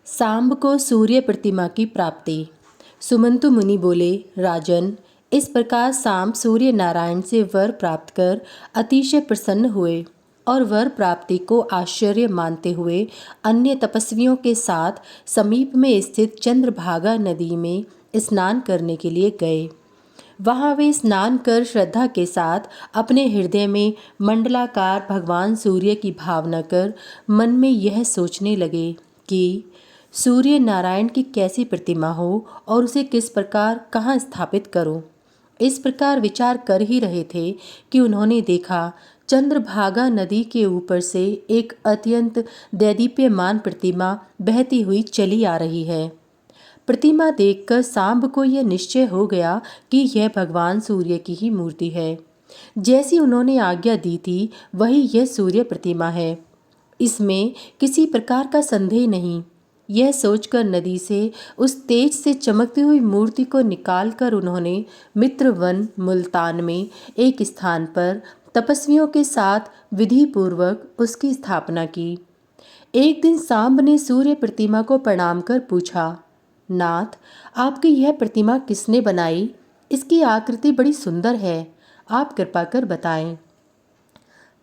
सांब को सूर्य प्रतिमा की प्राप्ति। सुमंतु मुनि बोले, राजन, इस प्रकार सांब सूर्य नारायण से वर प्राप्त कर अतिशय प्रसन्न हुए और वर प्राप्ति को आश्चर्य मानते हुए अन्य तपस्वियों के साथ समीप में स्थित चंद्रभागा नदी में स्नान करने के लिए गए। वहाँ वे स्नान कर श्रद्धा के साथ अपने हृदय में मंडलाकार भगवान सूर्य की भावना कर मन में यह सोचने लगे कि सूर्य नारायण की कैसी प्रतिमा हो और उसे किस प्रकार कहाँ स्थापित करूं। इस प्रकार विचार कर ही रहे थे कि उन्होंने देखा चंद्रभागा नदी के ऊपर से एक अत्यंत दैदीप्यमान प्रतिमा बहती हुई चली आ रही है। प्रतिमा देखकर सांब को यह निश्चय हो गया कि यह भगवान सूर्य की ही मूर्ति है। जैसी उन्होंने आज्ञा दी थी वही यह सूर्य प्रतिमा है, इसमें किसी प्रकार का संदेह नहीं। यह सोचकर नदी से उस तेज से चमकती हुई मूर्ति को निकालकर उन्होंने मित्रवन मुल्तान में एक स्थान पर तपस्वियों के साथ विधि पूर्वक उसकी स्थापना की। एक दिन सांब ने सूर्य प्रतिमा को प्रणाम कर पूछा, नाथ, आपकी यह प्रतिमा किसने बनाई? इसकी आकृति बड़ी सुंदर है, आप कृपा कर बताएं।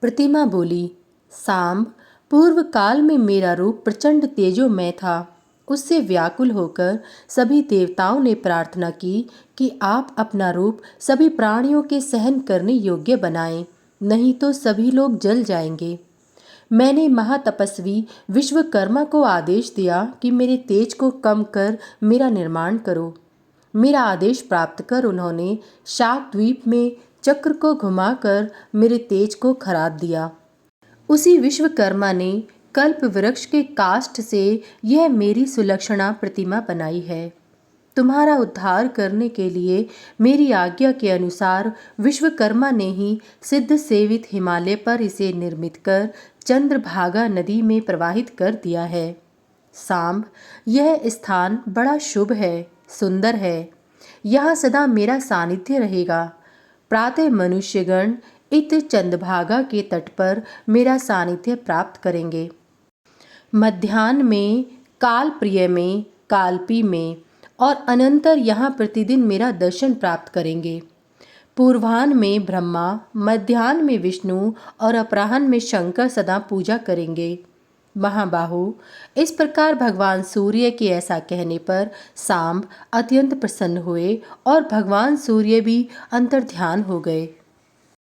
प्रतिमा बोली, सांब, पूर्व काल में मेरा रूप प्रचंड तेजोमय था। उससे व्याकुल होकर सभी देवताओं ने प्रार्थना की कि आप अपना रूप सभी प्राणियों के सहन करने योग्य बनाएं, नहीं तो सभी लोग जल जाएंगे। मैंने महातपस्वी विश्वकर्मा को आदेश दिया कि मेरे तेज को कम कर मेरा निर्माण करो। मेरा आदेश प्राप्त कर उन्होंने शाक द्वीप में चक्र को घुमाकर मेरे तेज को खराद दिया। उसी विश्वकर्मा ने कल्प वृक्ष के काष्ठ से यह मेरी सुलक्षणा प्रतिमा बनाई है। तुम्हारा उद्धार करने के लिए मेरी आज्ञा के अनुसार विश्वकर्मा ने ही सिद्ध सेवित हिमालय पर इसे निर्मित कर चंद्रभागा नदी में प्रवाहित कर दिया है। सांब, यह स्थान बड़ा शुभ है, सुंदर है। यहाँ सदा मेरा सानिध्य रहेगा। प्रातः मनुष्यगण इत चंद्रभागा के तट पर मेरा सानिध्य प्राप्त करेंगे। मध्याह्न में कालप्रिय में, कालपी में और अनंतर यहाँ प्रतिदिन मेरा दर्शन प्राप्त करेंगे। पूर्वाह्न में ब्रह्मा, मध्याह्न में विष्णु और अपराह्न में शंकर सदा पूजा करेंगे। महाबाहु, इस प्रकार भगवान सूर्य के ऐसा कहने पर सांब अत्यंत प्रसन्न हुए और भगवान सूर्य भी अंतर्ध्यान हो गए।